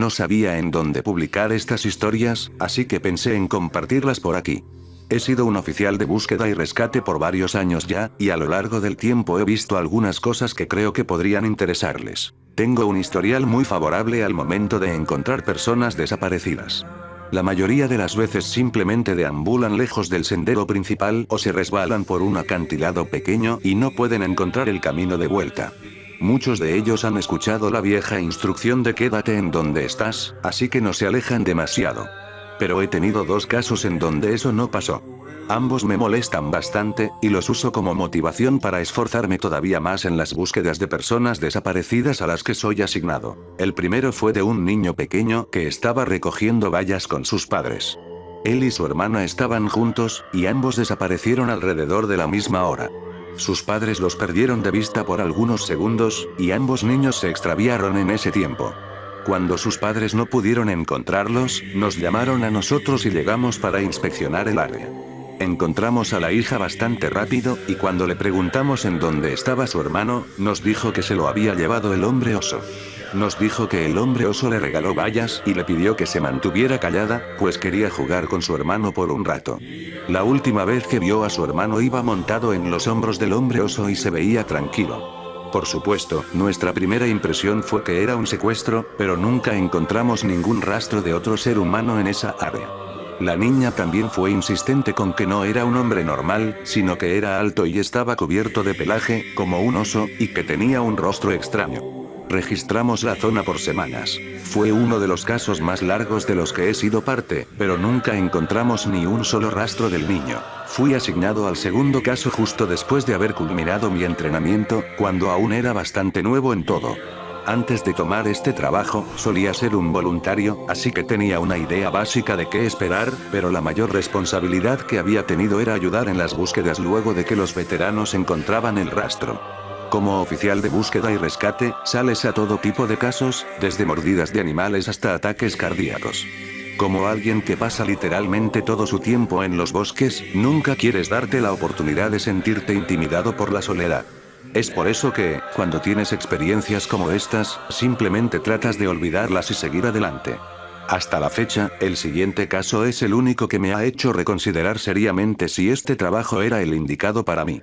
No sabía en dónde publicar estas historias, así que pensé en compartirlas por aquí. He sido un oficial de búsqueda y rescate por varios años ya, y a lo largo del tiempo he visto algunas cosas que creo que podrían interesarles. Tengo un historial muy favorable al momento de encontrar personas desaparecidas. La mayoría de las veces simplemente deambulan lejos del sendero principal o se resbalan por un acantilado pequeño y no pueden encontrar el camino de vuelta. Muchos de ellos han escuchado la vieja instrucción de quédate en donde estás, así que no se alejan demasiado. Pero he tenido dos casos en donde eso no pasó. Ambos me molestan bastante, y los uso como motivación para esforzarme todavía más en las búsquedas de personas desaparecidas a las que soy asignado. El primero fue de un niño pequeño que estaba recogiendo bayas con sus padres. Él y su hermana estaban juntos, y ambos desaparecieron alrededor de la misma hora. Sus padres los perdieron de vista por algunos segundos, y ambos niños se extraviaron en ese tiempo. Cuando sus padres no pudieron encontrarlos, nos llamaron a nosotros y llegamos para inspeccionar el área. Encontramos a la hija bastante rápido, y cuando le preguntamos en dónde estaba su hermano, nos dijo que se lo había llevado el hombre oso. Nos dijo que el hombre oso le regaló bayas y le pidió que se mantuviera callada, pues quería jugar con su hermano por un rato. La última vez que vio a su hermano iba montado en los hombros del hombre oso y se veía tranquilo. Por supuesto, nuestra primera impresión fue que era un secuestro, pero nunca encontramos ningún rastro de otro ser humano en esa área. La niña también fue insistente con que no era un hombre normal, sino que era alto y estaba cubierto de pelaje, como un oso, y que tenía un rostro extraño. Registramos la zona por semanas. Fue uno de los casos más largos de los que he sido parte, pero nunca encontramos ni un solo rastro del niño. Fui asignado al segundo caso justo después de haber culminado mi entrenamiento, cuando aún era bastante nuevo en todo. Antes de tomar este trabajo, solía ser un voluntario, así que tenía una idea básica de qué esperar, pero la mayor responsabilidad que había tenido era ayudar en las búsquedas luego de que los veteranos encontraban el rastro. Como oficial de búsqueda y rescate, sales a todo tipo de casos, desde mordidas de animales hasta ataques cardíacos. Como alguien que pasa literalmente todo su tiempo en los bosques, nunca quieres darte la oportunidad de sentirte intimidado por la soledad. Es por eso que, cuando tienes experiencias como estas, simplemente tratas de olvidarlas y seguir adelante. Hasta la fecha, el siguiente caso es el único que me ha hecho reconsiderar seriamente si este trabajo era el indicado para mí.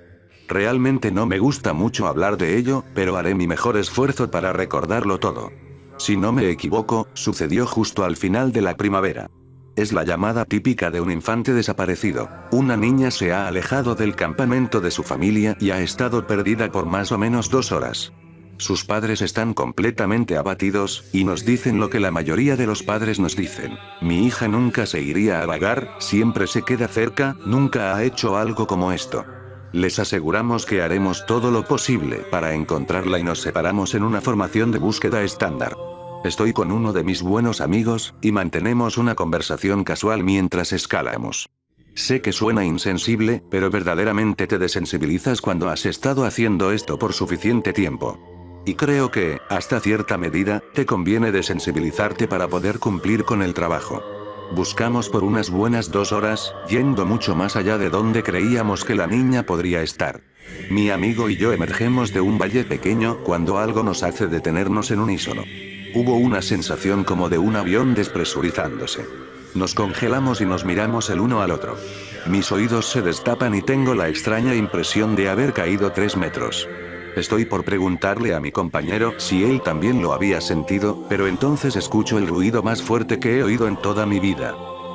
Realmente no me gusta mucho hablar de ello, pero haré mi mejor esfuerzo para recordarlo todo. Si no me equivoco, sucedió justo al final de la primavera. Es la llamada típica de un infante desaparecido. Una niña se ha alejado del campamento de su familia y ha estado perdida por más o menos 2 horas. Sus padres están completamente abatidos, y nos dicen lo que la mayoría de los padres nos dicen. Mi hija nunca se iría a vagar, siempre se queda cerca, nunca ha hecho algo como esto. Les aseguramos que haremos todo lo posible para encontrarla y nos separamos en una formación de búsqueda estándar. Estoy con uno de mis buenos amigos, y mantenemos una conversación casual mientras escalamos. Sé que suena insensible, pero verdaderamente te desensibilizas cuando has estado haciendo esto por suficiente tiempo. Y creo que, hasta cierta medida, te conviene desensibilizarte para poder cumplir con el trabajo. Buscamos por unas buenas 2 horas, yendo mucho más allá de donde creíamos que la niña podría estar. Mi amigo y yo emergemos de un valle pequeño cuando algo nos hace detenernos en unísono. Hubo una sensación como de un avión despresurizándose. Nos congelamos y nos miramos el uno al otro. Mis oídos se destapan y tengo la extraña impresión de haber caído 3 metros. Estoy por preguntarle a mi compañero si él también lo había sentido, pero entonces escucho el ruido más fuerte que he oído en toda mi vida.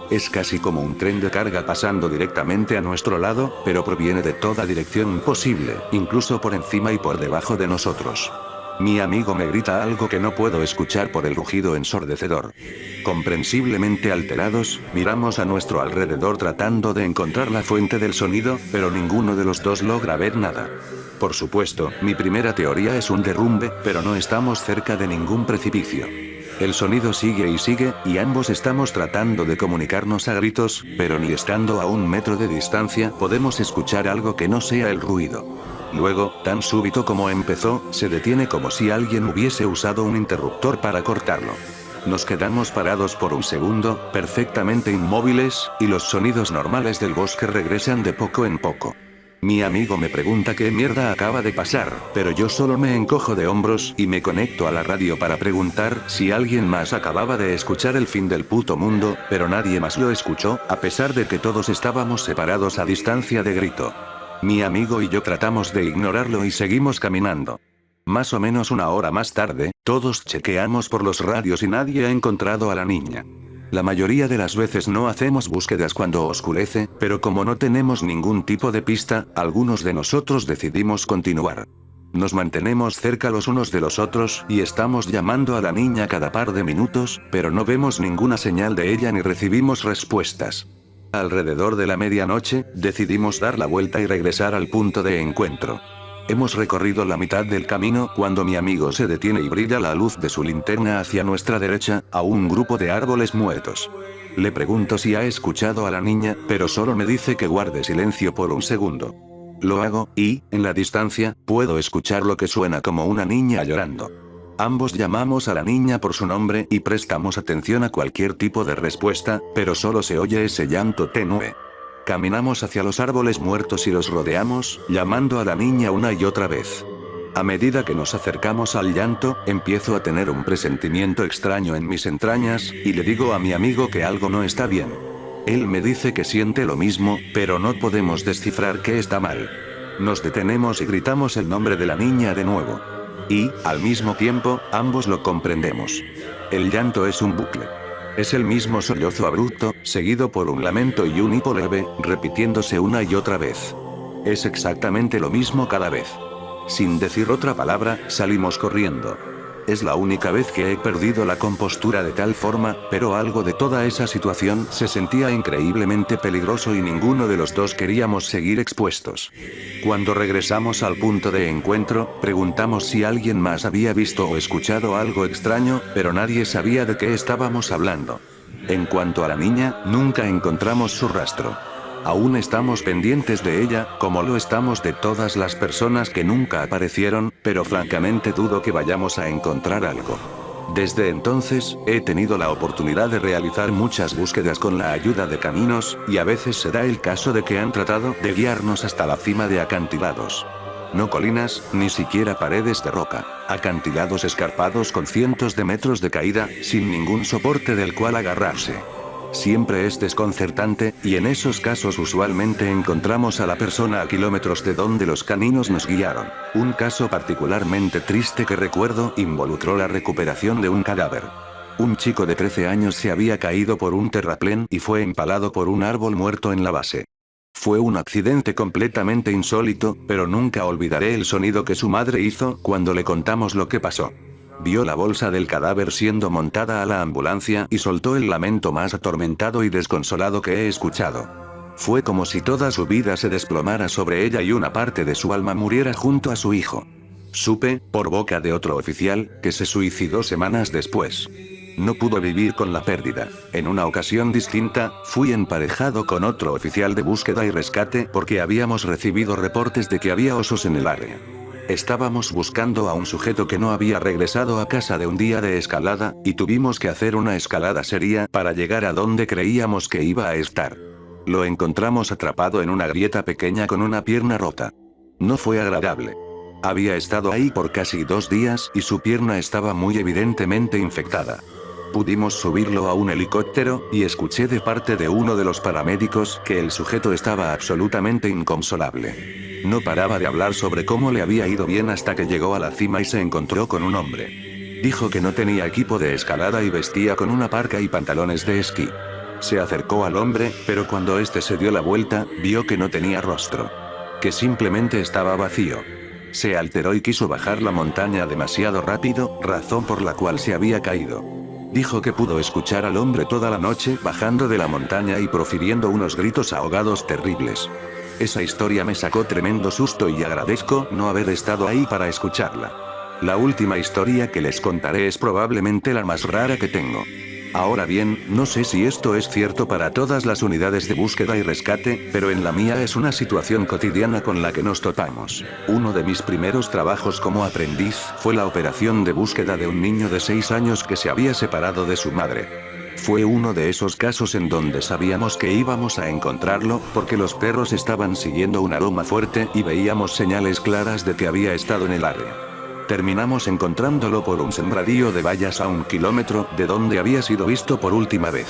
Es casi como un tren de carga pasando directamente a nuestro lado, pero proviene de toda dirección posible, incluso por encima y por debajo de nosotros. Mi amigo me grita algo que no puedo escuchar por el rugido ensordecedor. Comprensiblemente alterados, miramos a nuestro alrededor tratando de encontrar la fuente del sonido, pero ninguno de los dos logra ver nada. Por supuesto, mi primera teoría es un derrumbe, pero no estamos cerca de ningún precipicio. El sonido sigue y sigue, y ambos estamos tratando de comunicarnos a gritos, pero ni estando a 1 metro de distancia podemos escuchar algo que no sea el ruido. Luego, tan súbito como empezó, se detiene como si alguien hubiese usado un interruptor para cortarlo. Nos quedamos parados por un segundo, perfectamente inmóviles, y los sonidos normales del bosque regresan de poco en poco. Mi amigo me pregunta qué mierda acaba de pasar, pero yo solo me encojo de hombros y me conecto a la radio para preguntar si alguien más acababa de escuchar el fin del puto mundo, pero nadie más lo escuchó, a pesar de que todos estábamos separados a distancia de grito. Mi amigo y yo tratamos de ignorarlo y seguimos caminando. Más o menos una hora más tarde, todos chequeamos por los radios y nadie ha encontrado a la niña. La mayoría de las veces no hacemos búsquedas cuando oscurece, pero como no tenemos ningún tipo de pista, algunos de nosotros decidimos continuar. Nos mantenemos cerca los unos de los otros y estamos llamando a la niña cada par de minutos, pero no vemos ninguna señal de ella ni recibimos respuestas. Alrededor de la medianoche, decidimos dar la vuelta y regresar al punto de encuentro. Hemos recorrido la mitad del camino cuando mi amigo se detiene y brilla la luz de su linterna hacia nuestra derecha, a un grupo de árboles muertos. Le pregunto si ha escuchado a la niña, pero solo me dice que guarde silencio por un segundo. Lo hago, y, en la distancia, puedo escuchar lo que suena como una niña llorando. Ambos llamamos a la niña por su nombre y prestamos atención a cualquier tipo de respuesta, pero solo se oye ese llanto tenue. Caminamos hacia los árboles muertos y los rodeamos, llamando a la niña una y otra vez. A medida que nos acercamos al llanto, empiezo a tener un presentimiento extraño en mis entrañas, y le digo a mi amigo que algo no está bien. Él me dice que siente lo mismo, pero no podemos descifrar qué está mal. Nos detenemos y gritamos el nombre de la niña de nuevo. Y, al mismo tiempo, ambos lo comprendemos. El llanto es un bucle. Es el mismo sollozo abrupto, seguido por un lamento y un hipo leve, repitiéndose una y otra vez. Es exactamente lo mismo cada vez. Sin decir otra palabra, salimos corriendo. Es la única vez que he perdido la compostura de tal forma, pero algo de toda esa situación se sentía increíblemente peligroso y ninguno de los dos queríamos seguir expuestos. Cuando regresamos al punto de encuentro, preguntamos si alguien más había visto o escuchado algo extraño, pero nadie sabía de qué estábamos hablando. En cuanto a la niña, nunca encontramos su rastro. Aún estamos pendientes de ella, como lo estamos de todas las personas que nunca aparecieron, pero francamente dudo que vayamos a encontrar algo. Desde entonces, he tenido la oportunidad de realizar muchas búsquedas con la ayuda de caminos, y a veces se da el caso de que han tratado de guiarnos hasta la cima de acantilados. No colinas, ni siquiera paredes de roca. Acantilados escarpados con cientos de metros de caída, sin ningún soporte del cual agarrarse. Siempre es desconcertante, y en esos casos usualmente encontramos a la persona a kilómetros de donde los caninos nos guiaron. Un caso particularmente triste que recuerdo involucró la recuperación de un cadáver. Un chico de 13 años se había caído por un terraplén y fue empalado por un árbol muerto en la base. Fue un accidente completamente insólito, pero nunca olvidaré el sonido que su madre hizo cuando le contamos lo que pasó. Vio la bolsa del cadáver siendo montada a la ambulancia y soltó el lamento más atormentado y desconsolado que he escuchado. Fue como si toda su vida se desplomara sobre ella y una parte de su alma muriera junto a su hijo. Supe, por boca de otro oficial, que se suicidó semanas después. No pudo vivir con la pérdida. En una ocasión distinta, fui emparejado con otro oficial de búsqueda y rescate porque habíamos recibido reportes de que había osos en el área. Estábamos buscando a un sujeto que no había regresado a casa de un día de escalada, y tuvimos que hacer una escalada seria para llegar a donde creíamos que iba a estar. Lo encontramos atrapado en una grieta pequeña con una pierna rota. No fue agradable. Había estado ahí por casi 2 días y su pierna estaba muy evidentemente infectada. Pudimos subirlo a un helicóptero, y escuché de parte de uno de los paramédicos que el sujeto estaba absolutamente inconsolable. No paraba de hablar sobre cómo le había ido bien hasta que llegó a la cima y se encontró con un hombre. Dijo que no tenía equipo de escalada y vestía con una parca y pantalones de esquí. Se acercó al hombre, pero cuando este se dio la vuelta, vio que no tenía rostro. Que simplemente estaba vacío. Se alteró y quiso bajar la montaña demasiado rápido, razón por la cual se había caído. Dijo que pudo escuchar al hombre toda la noche bajando de la montaña y profiriendo unos gritos ahogados terribles. Esa historia me sacó tremendo susto y agradezco no haber estado ahí para escucharla. La última historia que les contaré es probablemente la más rara que tengo. Ahora bien, no sé si esto es cierto para todas las unidades de búsqueda y rescate, pero en la mía es una situación cotidiana con la que nos topamos. Uno de mis primeros trabajos como aprendiz fue la operación de búsqueda de un niño de 6 años que se había separado de su madre. Fue uno de esos casos en donde sabíamos que íbamos a encontrarlo, porque los perros estaban siguiendo un aroma fuerte y veíamos señales claras de que había estado en el área. Terminamos encontrándolo por un sembradío de vallas a 1 kilómetro de donde había sido visto por última vez.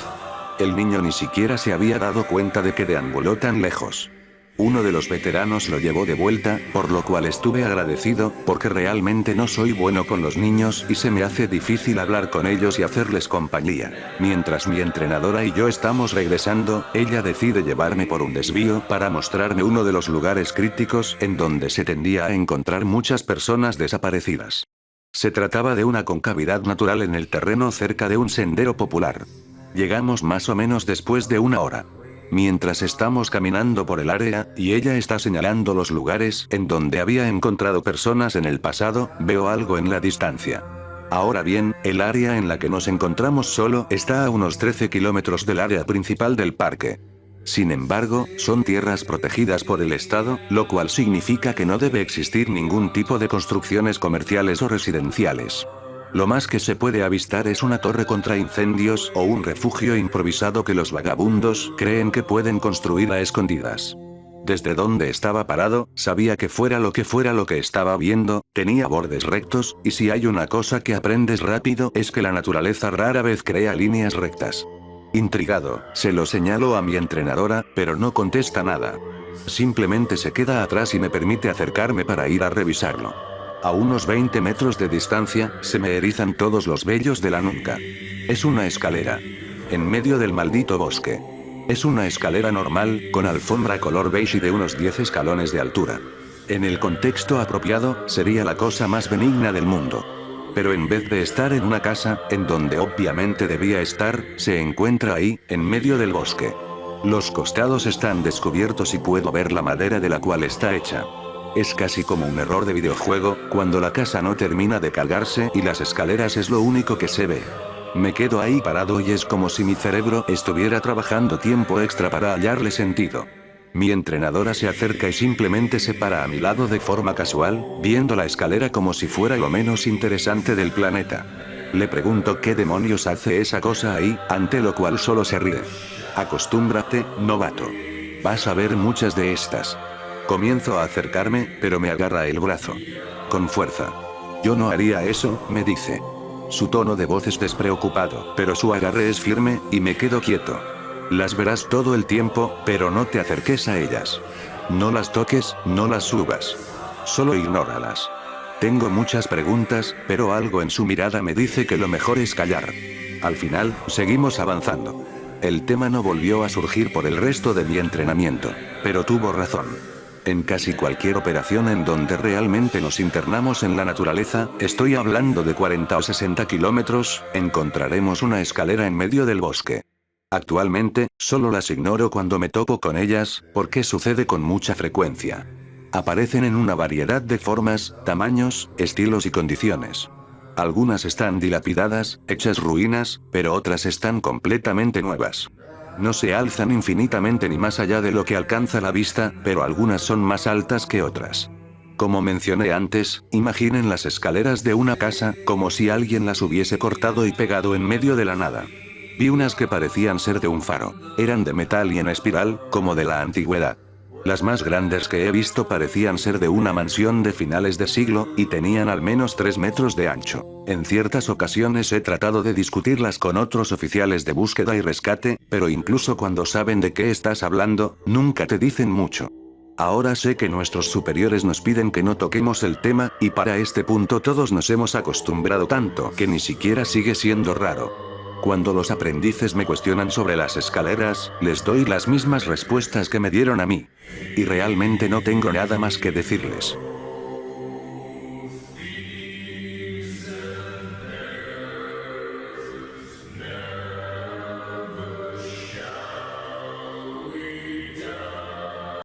El niño ni siquiera se había dado cuenta de que deambuló tan lejos. Uno de los veteranos lo llevó de vuelta, por lo cual estuve agradecido, porque realmente no soy bueno con los niños y se me hace difícil hablar con ellos y hacerles compañía. Mientras mi entrenadora y yo estamos regresando, ella decide llevarme por un desvío para mostrarme uno de los lugares críticos en donde se tendía a encontrar muchas personas desaparecidas. Se trataba de una concavidad natural en el terreno cerca de un sendero popular. Llegamos más o menos después de 1 hora. Mientras estamos caminando por el área, y ella está señalando los lugares en donde había encontrado personas en el pasado, veo algo en la distancia. Ahora bien, el área en la que nos encontramos solo está a unos 13 kilómetros del área principal del parque. Sin embargo, son tierras protegidas por el Estado, lo cual significa que no debe existir ningún tipo de construcciones comerciales o residenciales. Lo más que se puede avistar es una torre contra incendios o un refugio improvisado que los vagabundos creen que pueden construir a escondidas. Desde donde estaba parado, sabía que fuera lo que estaba viendo, tenía bordes rectos, y si hay una cosa que aprendes rápido es que la naturaleza rara vez crea líneas rectas. Intrigado, se lo señalo a mi entrenadora, pero no contesta nada. Simplemente se queda atrás y me permite acercarme para ir a revisarlo. A unos 20 metros de distancia, se me erizan todos los vellos de la nuca. Es una escalera. En medio del maldito bosque. Es una escalera normal, con alfombra color beige y de unos 10 escalones de altura. En el contexto apropiado, sería la cosa más benigna del mundo. Pero en vez de estar en una casa, en donde obviamente debía estar, se encuentra ahí, en medio del bosque. Los costados están descubiertos y puedo ver la madera de la cual está hecha. Es casi como un error de videojuego, cuando la casa no termina de cargarse y las escaleras es lo único que se ve. Me quedo ahí parado y es como si mi cerebro estuviera trabajando tiempo extra para hallarle sentido. Mi entrenadora se acerca y simplemente se para a mi lado de forma casual, viendo la escalera como si fuera lo menos interesante del planeta. Le pregunto qué demonios hace esa cosa ahí, ante lo cual solo se ríe. Acostúmbrate, novato. Vas a ver muchas de estas. Comienzo a acercarme, pero me agarra el brazo. Con fuerza. Yo no haría eso, me dice. Su tono de voz es despreocupado, pero su agarre es firme, y me quedo quieto. Las verás todo el tiempo, pero no te acerques a ellas. No las toques, no las subas. Solo ignóralas. Tengo muchas preguntas, pero algo en su mirada me dice que lo mejor es callar. Al final, seguimos avanzando. El tema no volvió a surgir por el resto de mi entrenamiento, pero tuvo razón. En casi cualquier operación en donde realmente nos internamos en la naturaleza, estoy hablando de 40 o 60 kilómetros, encontraremos una escalera en medio del bosque. Actualmente, solo las ignoro cuando me topo con ellas, porque sucede con mucha frecuencia. Aparecen en una variedad de formas, tamaños, estilos y condiciones. Algunas están dilapidadas, hechas ruinas, pero otras están completamente nuevas. No se alzan infinitamente ni más allá de lo que alcanza la vista, pero algunas son más altas que otras. Como mencioné antes, imaginen las escaleras de una casa, como si alguien las hubiese cortado y pegado en medio de la nada. Vi unas que parecían ser de un faro. Eran de metal y en espiral, como de la antigüedad. Las más grandes que he visto parecían ser de una mansión de finales de siglo, y tenían al menos 3 metros de ancho. En ciertas ocasiones he tratado de discutirlas con otros oficiales de búsqueda y rescate, pero incluso cuando saben de qué estás hablando, nunca te dicen mucho. Ahora sé que nuestros superiores nos piden que no toquemos el tema, y para este punto todos nos hemos acostumbrado tanto que ni siquiera sigue siendo raro. Cuando los aprendices me cuestionan sobre las escaleras, les doy las mismas respuestas que me dieron a mí. Y realmente no tengo nada más que decirles.